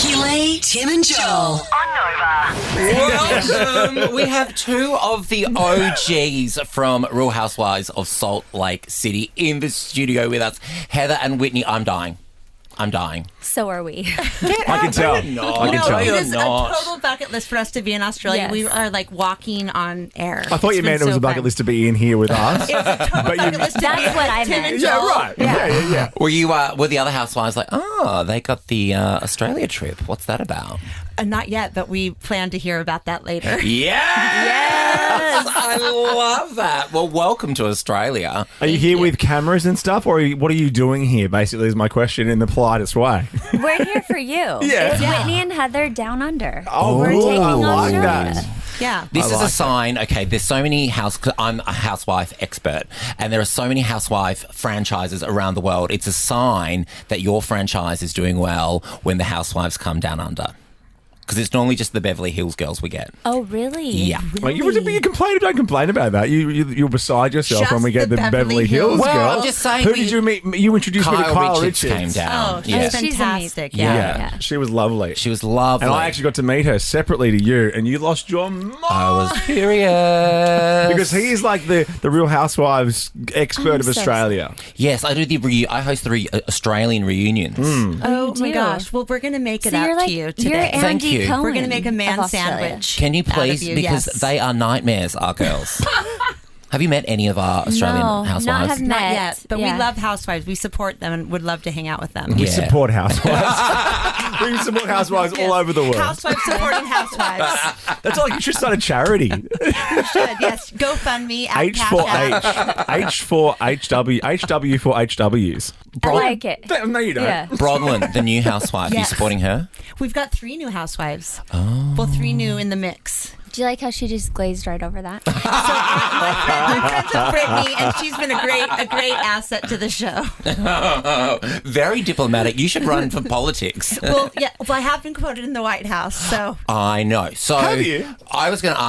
Ricky Lee, Tim and Joel. On Nova. Welcome. We have two of the OGs from Real Housewives of Salt Lake City in the studio with us. Heather and Whitney. I'm dying. So are we. I can tell. I can tell. It You're is not. a total bucket list for us to be in Australia. Yes. We are like walking on air. I thought you meant it was a bucket list to be in here with us. It was a total bucket list to That's be what I Tim meant. and Yeah, Joel. right. Yeah. Were you? Were the other housewives like, oh, they got the Australia trip? What's that about? Not yet, but we plan to hear about that later. Yes! I love that. Well, welcome to Australia. Are you here with cameras and stuff, or what are you doing here, basically, is my question in the politest way. We're here for you. Yeah. It's Whitney and Heather down under. Oh, We're taking I like Australia. that. Yeah. This is like a sign. Okay, there's so many I'm a housewife expert, and there are so many housewife franchises around the world. It's a sign that your franchise is doing well when the housewives come down under. Because it's normally just the Beverly Hills girls we get. Oh, really? Yeah. Well, you don't complain about that. You're beside yourself Just when we get the the Beverly Beverly Hills Hills. Well, girls. I'm just saying Who did you meet? You introduced me to Kyle Richards. came down. Oh, yeah. she's She's fantastic. amazing. Yeah. She was lovely. She was lovely. And I actually got to meet her separately to you, and you lost your mind. I was furious. Because he is like the Real Housewives expert I'm of so Australia. Yes, I do I host the Australian reunions. Oh my do. gosh. Well, we're going to make it So you're out like, to you you're today. Thank Andy you. Cohen We're going to make a man of Australia. sandwich. Can you out of please? you, Because yes. they are nightmares, our girls. Have you met any of our Australian No, housewives? not have Not met. yet, but Yeah. we love housewives. We support them and would love to hang out with them. We Yeah. support housewives. We support housewives all over the world. Housewives supporting housewives. That's like you should start a charity. Should, yes. GoFundMe. at H for Cash App. H for HW, HW for HWs. I like it. No, you don't. Yeah. Bronwyn, the new housewife. You Yes. supporting her? We've got 3 new housewives. Oh. Well, 3 new in the mix. Do you like how she just glazed right over that? I'm friends with Brittany, and she's been a great asset to the show. Very diplomatic. You should run for politics. Well, yeah. Well, I have been quoted in the White House, so I know. So Have you? I was going to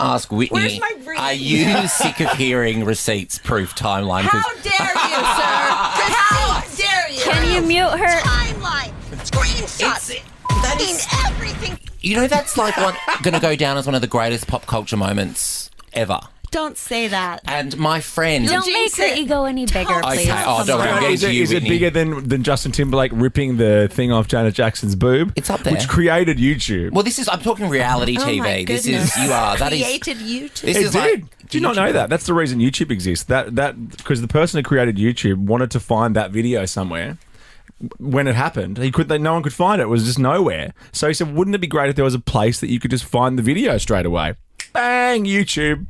ask Whitney. Where's my ring? Are you sick of hearing receipts proof timeline? how dare you, sir? How dare you? Can you mute her? Timeline, screenshots, that is, everything. you know, that's like going to go down as one of the greatest pop culture moments ever. Don't say that. And my friend. Don't make jinx her it. ego any bigger, Don't. please. Okay, oh, don't worry. I'm getting Is to you, it Whitney. bigger than Justin Timberlake ripping the thing off Janet Jackson's boob? It's up there. Which created YouTube. Well, I'm talking reality Oh TV. my This goodness. is, that is, Created YouTube. this It is did. like. Do you not know that? That's the reason YouTube exists. That because the person who created YouTube wanted to find that video somewhere. When it happened, no one could find it. It was just nowhere. So he said, "Wouldn't it be great if there was a place that you could just find the video straight away?" Bang, YouTube.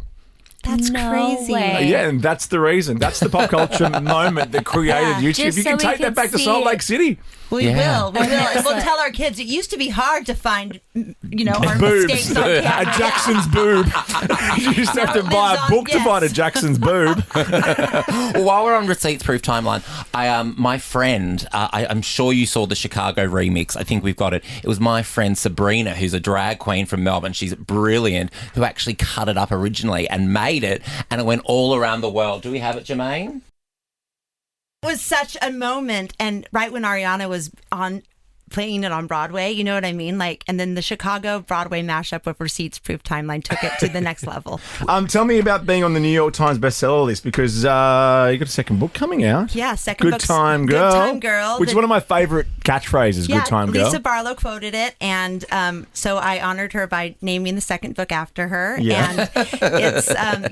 That's No crazy. way. Yeah, and that's the reason. That's the pop culture moment that created YouTube. Just You so can we take that could back to see Salt it. Lake City. We Yeah. will. We will. And we'll tell our kids it used to be hard to find, our Boobs. mistakes on A camera. Jackson's boob. You used to have to Now it buy lives a on, book to yes. find a Jackson's boob. Well, while we're on receipts proof timeline, my friend, I'm sure you saw the Chicago remix. I think we've got it. It was my friend Sabrina, who's a drag queen from Melbourne. She's brilliant, who actually cut it up originally and made it, and it went all around the world. Do we have it, Jermaine? It was such a moment, and right when Ariana was playing it on Broadway, you know what I mean? Like, and then the Chicago Broadway mashup with Receipts Proof Timeline took it to the next level. Tell me about being on the New York Times bestseller list because you got a second book coming out. Yeah, second Good book's Time Girl. Good Time Girl. Which is one of my favorite catchphrases, Yeah, Good Time Girl. Lisa Barlow quoted it, and so I honored her by naming the second book after her. Yeah. And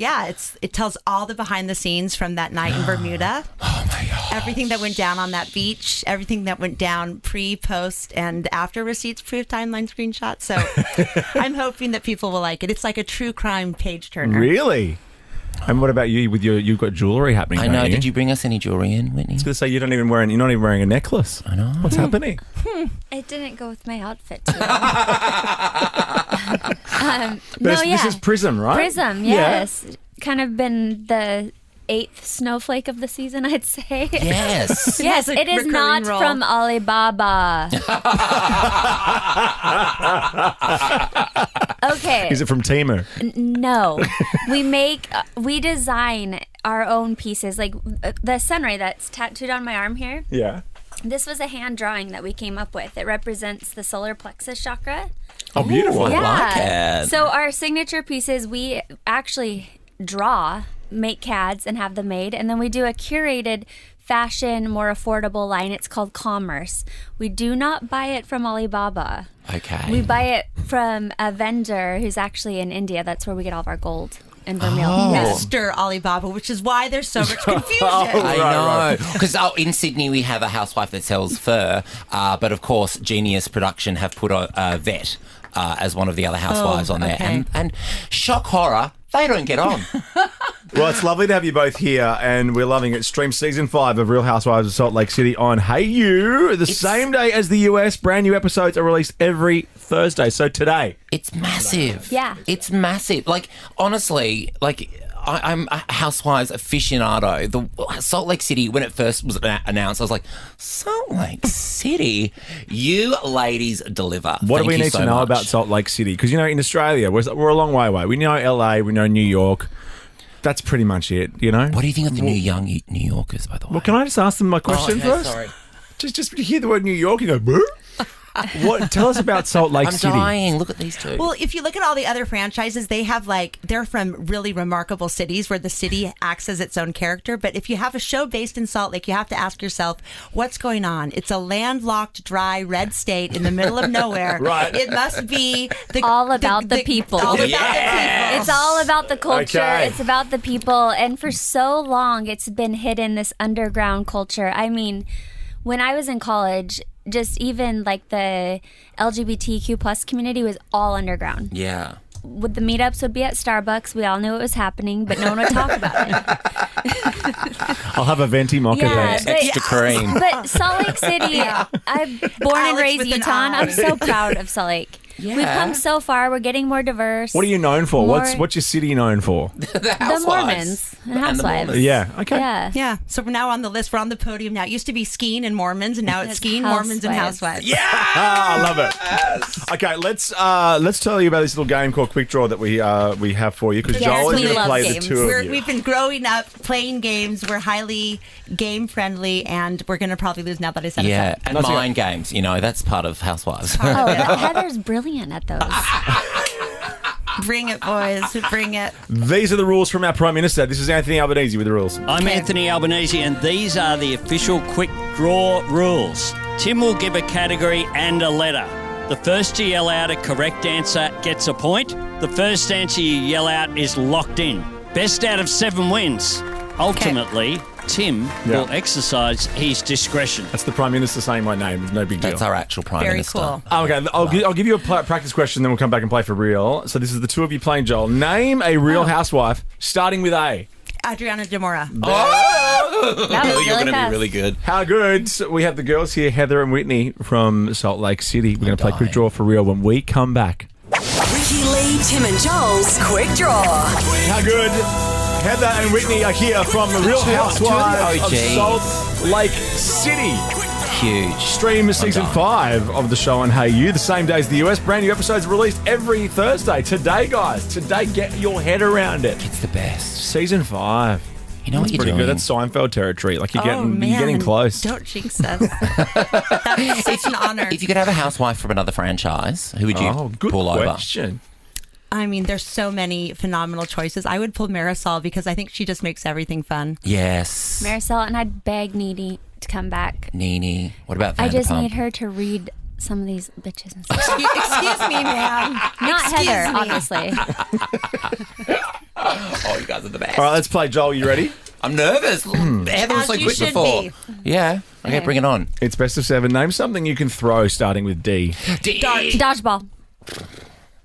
it tells all the behind the scenes from that night in Bermuda. Oh my god! Everything that went down on that beach, everything that went down pre, post, and after Receipts Proof Timeline screenshots. So I'm hoping that people will like it. It's like a true crime page turner. Really? And what about you? You've got jewellery happening. I know. don't Did you bring us any jewelry in, Whitney? I was going to say you're not even wearing a necklace. I know. What's happening? It didn't go with my outfit today. This is Prism, right? Prism, yes. Kind of been the 8th snowflake of the season, I'd say. Yes. Yes, a it is recurring not role. from AliBaba. Okay. Is it from Temu? No. We design our own pieces. Like the sunray that's tattooed on my arm here. Yeah. This was a hand drawing that we came up with. It represents the solar plexus chakra. Oh, beautiful. I like it. So our signature pieces, we actually make CADs and have them made, and then we do a curated fashion, more affordable line. It's called Commerce. We do not buy it from AliBaba. Okay. We buy it from a vendor who's actually in India. That's where we get all of our gold and vermeil. Mr. AliBaba, which is why there's so much confusion. I know. Because in Sydney we have a housewife that sells fur, but of course Genius Production have put a vet as one of the other housewives on there. okay. And shock horror, they don't get on. Well, it's lovely to have you both here, and we're loving it. Stream season 5 of Real Housewives of Salt Lake City on Hey You, the same day as the US. Brand new episodes are released every Thursday. So today, It's massive. Yeah. It's massive. Like, honestly, I'm a Housewives aficionado. The Salt Lake City, when it first was announced, I was like, Salt Lake City? You ladies deliver. what do Thank we you need so to know much. about Salt Lake City? Because, in Australia, we're a long way away. We know LA, we know New York. That's pretty much it, What do you think of the new young New Yorkers, by the way? Well, can I just ask them my question okay, first? sorry. Just when you hear the word New York, you go, boo? Tell us about Salt Lake I'm City. dying. Look at these two. Well, if you look at all the other franchises, they have they're from really remarkable cities where the city acts as its own character. But if you have a show based in Salt Lake, you have to ask yourself, what's going on? It's a landlocked, dry, red state in the middle of nowhere. Right. It must be All about the people. All about the Yes. people. It's all about the culture. Okay. It's about the people. And for so long, it's been hidden, this underground culture. I mean, when I was in college, just even the LGBTQ plus community was all underground. yeah. With the meetups would be at Starbucks. We all knew it was happening, but no one would talk about it. I'll have a venti mocha Yeah, there. Extra cream. But Salt Lake City, I'm born and Alex raised with an Utah. eye. I'm so proud of Salt Lake. Yeah. We've come so far. We're getting more diverse. What are you known for? More- What's your city known for? The The Housewives. Mormons and the Housewives. Mormons. Yeah, okay. Yeah. Yeah. So we're now on the list. We're on the podium now. It used to be skiing and Mormons, and now it's It's skiing, Mormons, and Housewives. Housewives. Yeah. I love it. Okay, let's tell you about this little game called Quick Draw that we have for you, because Yes, Joel is we going to love play games. the two of you. We've been growing up playing games. We're highly game friendly, and we're going to probably lose now that I said Yeah, it. and That's mind games, that's part of Housewives. Oh, Heather's brilliant at those. Bring it, boys. Bring it. These are the rules from our Prime Minister. This is Anthony Albanese with the rules. I'm Anthony Albanese, and these are the official quick draw rules. Tim will give a category and a letter. The first to yell out a correct answer gets a point. The first answer you yell out is locked in. Best out of 7 wins. Ultimately, Tim will exercise his discretion. That's the Prime Minister saying my name. No big deal. That's our actual Prime Very Minister. cool. Okay, I'll give you a practice question, then we'll come back and play for real. So this is the two of you playing, Joel. Name a real housewife starting with A. Adriana Demora. Oh! That was You're really going to be fast. really good. How good. So we have the girls here, Heather and Whitney from Salt Lake City. We're going to play Quick Draw for real when we come back. Ricky Lee, Tim and Joel's Quick Draw. How good. Heather and Whitney are here from the Real Housewives of OGs. Salt Lake City. Huge. Stream season 5 of the show on Hey You, the same day as the US. Brand new episodes released every Thursday. Today, guys. Today, get your head around it. It's the best. Season 5. You know what you're Pretty doing? good. That's Seinfeld territory. Like you're Oh, getting close. Don't jinx us. That's such an honor. If you could have a housewife from another franchise, who would you Oh, good pull over? question. I mean, there's so many phenomenal choices. I would pull Marisol because I think she just makes everything fun. Yes. Marisol, and I'd beg Needy to come back. Nene. What about I just Vanderpump? need her to read some of these bitches and stuff. Excuse me, ma'am. Not Excuse Heather, me. obviously. Oh, you guys are the best. All right, let's play. Joel, you ready? I'm nervous. Heather was As so you quick should before. be. Yeah. Okay, bring it on. It's best of 7. Name something you can throw starting with D. Dodgeball.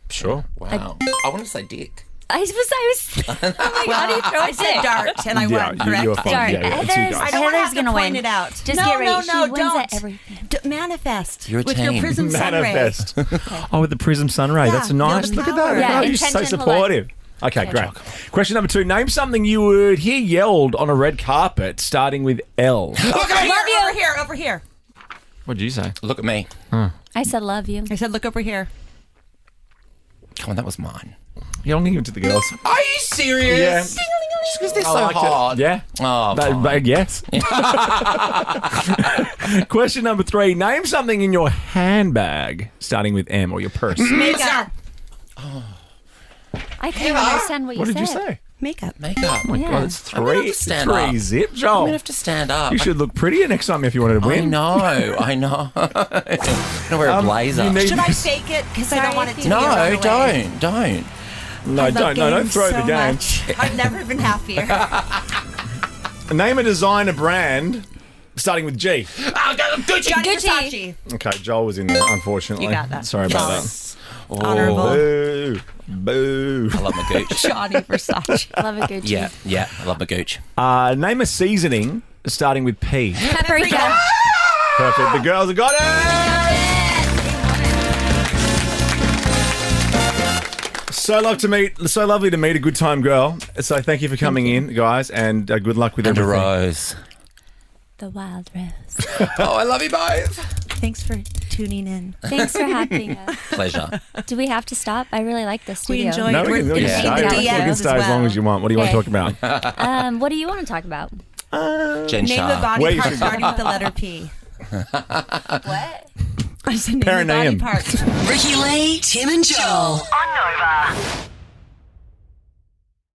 Sure. Wow. I want to say dick. I was oh my God, how do you throw I a said dick? dart, and I won. Correct. you were fine. Dart. Yeah, it's you Heather's- guys. I don't want to Heather's have to gonna point win. it out. Just no, get ready. no, She no, wins don't. at everything. Manifest You're a with your team. Prism sunray. Manifest. Oh, with the Prism Sunray. Yeah, That's feel nice. the Look at power. that. Yeah, Oh, you're so intention, hold on. supportive. Okay, great. Question number 2. Name something you would hear yelled on a red carpet starting with L. Okay. Love you. Over here, over here. What did you say? Look at me. I said love you. I said, look over here. Come on, that was mine. Yeah, I'm going to give it to the girls. Are you serious? Yeah. Just because they're I so liked it. hot. Yeah. Oh, fine. But yes. Question number 3. Name something in your handbag starting with M, or your purse. Makeup. I can't understand what you What said. did you say? Makeup. Makeup. Oh my Yeah. God, it's I'm gonna have three. to stand Three up. zip, I'm Joel. gonna have to stand up. You should look prettier next time if you wanted to I win. know. I'm gonna wear a blazer. you need- Should I fake it? Because I don't Sorry want it if to you- be No, right away. don't. No, I love don't games throw so the game. much. I've never been happier. Name a designer brand starting with G. Gucci. Johnny Gucci. Versace. Okay, Joel was in there, unfortunately. You got that. Sorry about Yes. Oh, Honorable. that. Boo. I love my gooch. Johnny Versace. Love a Gucci. Yeah, I love my gooch. Name a seasoning starting with P. Paprika. Perfect. The girls have got it. So lovely to meet a good time girl. So thank you for coming in, guys, and good luck with And a everything. rose. The wild rose. Oh, I love you both. Thanks for tuning in. Thanks for having us. Pleasure. Do we have to stop? I really like this We studio. enjoyed No, it. we can, We're we can in stay. the We DMs can as stay as long well. as you want. What do you want to Okay. talk about? What do you want to talk about? Jen Name the Shah. body Where you part should go. starting with the letter P. What? I said name the body Perineum. part. Ricky Lee, Tim and Joel. On Nova.